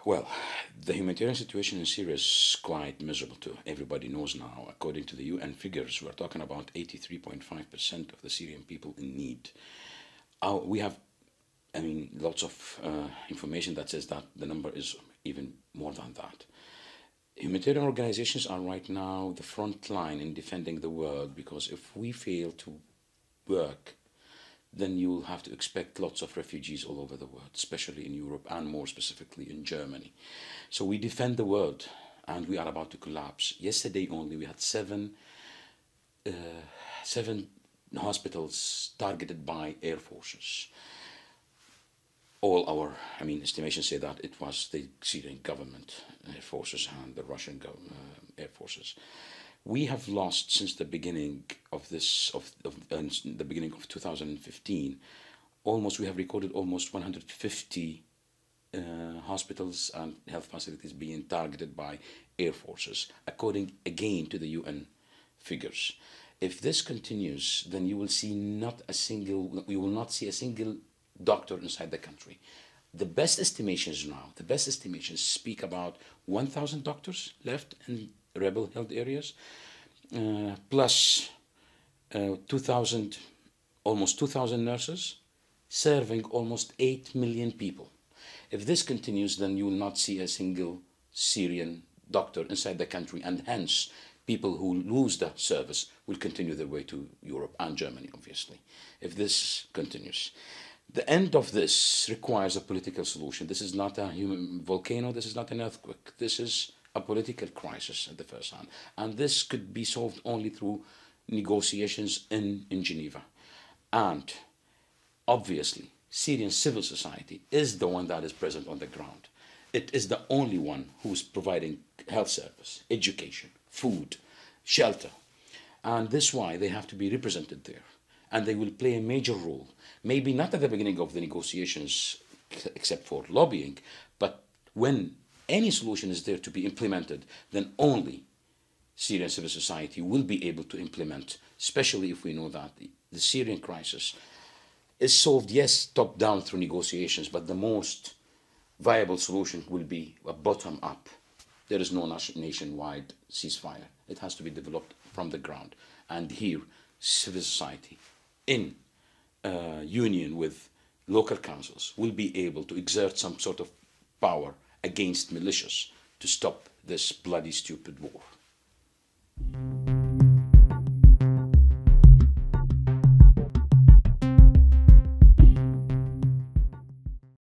Well, the humanitarian situation in Syria is quite miserable too. Everybody knows now. According to the UN figures, we're talking about 83.5% of the Syrian people in need. We have, lots of information that says that the number is even more than that. Humanitarian organizations are right now the front line in defending the world, because if we fail to work, then you will have to expect lots of refugees all over the world, especially in Europe and more specifically in Germany. So we defend the world, and we are about to collapse. Yesterday only we had seven hospitals targeted by air forces. All our, estimations say that it was the Syrian government air forces and the Russian air forces. We have lost since the beginning of the beginning of 2015. We have recorded almost 150 hospitals and health facilities being targeted by air forces, according again to the UN figures. If this continues, then you will will not see a single doctor inside the country. The best estimations speak about 1,000 doctors left in rebel-held areas, plus 2,000, almost 2,000 nurses, serving almost 8 million people. If this continues, then you will not see a single Syrian doctor inside the country, and hence people who lose that service will continue their way to Europe and Germany, obviously, if this continues. The end of this requires a political solution. This is not a human volcano, this is not an earthquake. This is a political crisis at the first hand. And this could be solved only through negotiations in Geneva. And obviously, Syrian civil society is the one that is present on the ground. It is the only one who's providing health service, education, food, shelter. And this is why they have to be represented there. And they will play a major role. Maybe not at the beginning of the negotiations, except for lobbying, but when any solution is there to be implemented, then only Syrian civil society will be able to implement, especially if we know that the Syrian crisis is solved, yes, top down through negotiations, but the most viable solution will be a bottom up. There is no nationwide ceasefire. It has to be developed from the ground. And here, civil society, in union with local councils, will be able to exert some sort of power against militias to stop this bloody, stupid war.